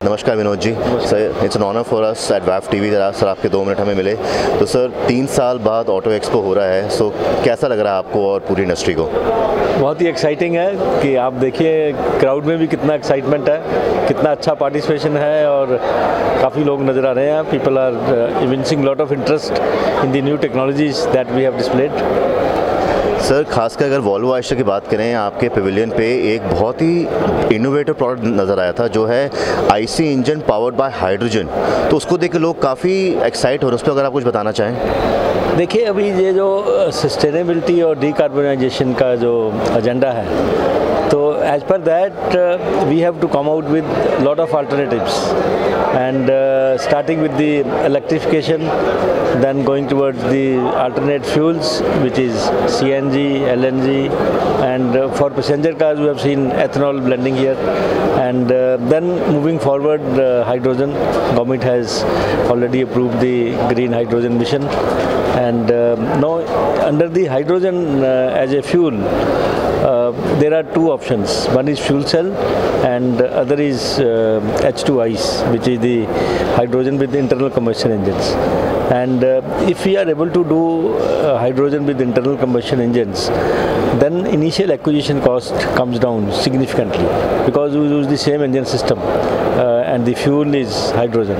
नमस्कार Vinod ji. Sir it's an honour for us at वैफ TV sir आपके 2 मिनट हमें मिले। तो सर 3 साल बाद ऑटो एक्सपो हो रहा है, सो कैसा लग रहा है आपको और पूरी इंडस्ट्री को? बहुत ही एक्साइटिंग है कि आप देखिए क्राउड में भी कितना एक्साइटमेंट है, कितना अच्छा पार्टिसिपेशन है और काफ़ी लोग नज़र आ रहे हैं। People are evincing lot of interest in the new technologies that we have displayed. Sir खासकर अगर वॉल्वो आइशर की बात करें, आपके पेविलियन पे एक बहुत ही इनोवेटिव प्रोडक्ट नज़र आया था जो है IC engine powered by hydrogen. तो उसको देख के लोग काफ़ी एक्साइट हो रहे हैं। उस पर अगर आप कुछ बताना चाहें। देखिए अभी ये जो सस्टेनेबिलिटी और डिकार्बनाइजेशन का जो एजेंडा है, तो as per that we have to come out with lot of alternatives and starting with the electrification, then going towards the alternate fuels which is CNG, LNG, and for passenger cars we have seen ethanol blending here, and then moving forward hydrogen. Government has already approved the green hydrogen mission, and now under the hydrogen as a fuel there are 2 options. One is fuel cell and other is H2 ICE, which is the hydrogen with internal combustion engines. And if we are able to do hydrogen with internal combustion engines, then initial acquisition cost comes down significantly because we use the same engine system and the fuel is hydrogen,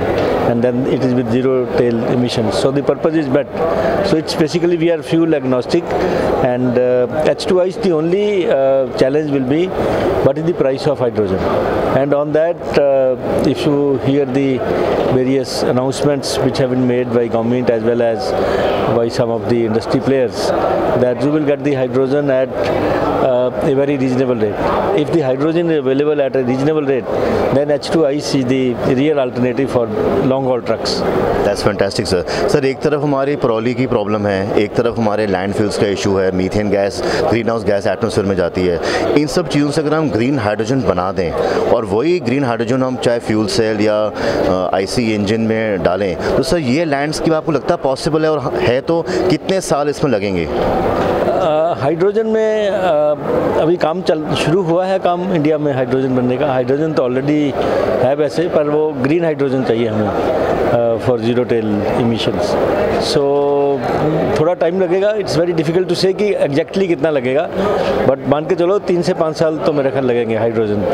and then it is with zero tail emissions. So the purpose is met. So it's basically we are fuel agnostic, and H2 ICE the only challenge will be what is the price of hydrogen. And on that, if you hear the various announcements which have been made by government as well as by some of the industry players, that you will get the hydrogen at a very reasonable rate. If the hydrogen is available at a reasonable rate, then H2 ICE is the real alternative for long haul trucks. That's fantastic sir. Sir एक तरफ हमारी परौली की problem है, एक तरफ हमारे landfills का issue है, methane gas, green house gas atmosphere में जाती है। इन सब चीज़ों से अगर हम ग्रीन हाइड्रोजन बना दें और वही ग्रीन हाइड्रोजन हम चाहे फ्यूल सेल या आईसी इंजन में डालें, तो सर ये लैंडस्केप आपको लगता है पॉसिबल है, और है तो कितने साल इसमें लगेंगे? हाइड्रोजन में अभी काम शुरू हुआ है काम इंडिया में हाइड्रोजन बनने का। हाइड्रोजन तो ऑलरेडी है वैसे, पर वो ग्रीन हाइड्रोजन चाहिए हमें फॉर जीरो टेल इमिशंस। सो थोड़ा टाइम लगेगा। इट्स वेरी डिफिकल्ट टू से कि एग्जैक्टली कितना लगेगा, बट मान के चलो 3 से 5 साल तो मेरे ख्याल लगेंगे हाइड्रोजन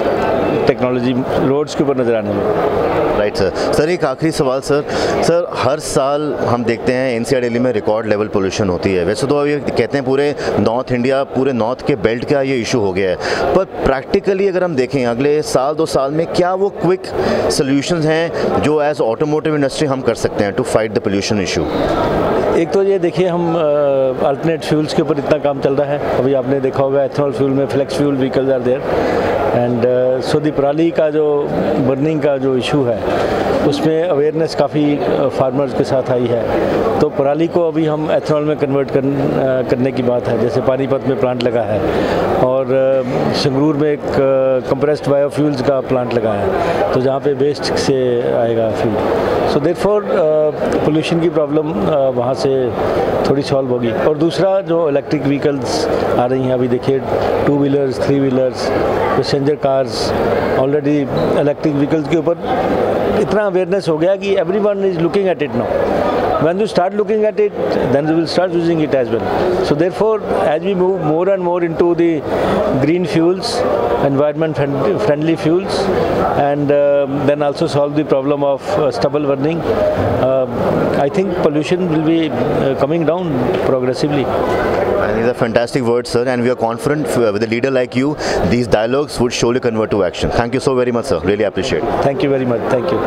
टेक्नोलॉजी रोड्स के ऊपर नज़र आने में। Right sir. सर एक आखिरी सवाल सर हर साल हम देखते हैं एनसीआर दिल्ली में रिकॉर्ड लेवल पोल्यूशन होती है। वैसे तो ये कहते हैं पूरे नॉर्थ इंडिया, पूरे नॉर्थ के बेल्ट का ये इशू हो गया है, पर प्रैक्टिकली अगर हम देखें अगले साल 2 साल में क्या वो क्विक सोल्यूशंस हैं जो एज ऑटोमोटिव इंडस्ट्री हम कर सकते हैं to fight the pollution issue? एक तो ये देखिए हम अल्टरनेट फ्यूल्स के ऊपर इतना काम चल रहा है। अभी आपने देखा होगा एथनॉल फ्यूल में flex fuel vehicles are there, and so the पराली का जो बर्निंग का जो इशू है उसमें अवेयरनेस काफ़ी फार्मर्स के साथ आई है। तो पराली को अभी हम एथनॉल में कन्वर्ट करने की बात है। जैसे पानीपत में प्लांट लगा है और संगरूर में एक कंप्रेस्ड बायोफ्यूल्स का प्लांट लगा है, तो जहाँ पे वेस्ट से आएगा फ्यूल। सो देयरफॉर पोल्यूशन की प्रॉब्लम वहाँ से थोड़ी सॉल्व होगी। और दूसरा जो इलेक्ट्रिक व्हीकल्स आ रही हैं, अभी देखिए 2 wheelers, 3 wheelers, passenger cars, already electric vehicles के ऊपर इतना अवेयरनेस हो गया कि everyone is looking at it now. When you start looking at it, then you will start using it as well. So therefore, as we move more and more into the green fuels, environment friendly fuels, and then also solve the problem of stubble burning, I think pollution will be coming down progressively. And these are fantastic words, sir, and we are confident with a leader like you, these dialogues would surely convert to action. Thank you so very much, sir. Really appreciate it. Thank you very much. Thank you.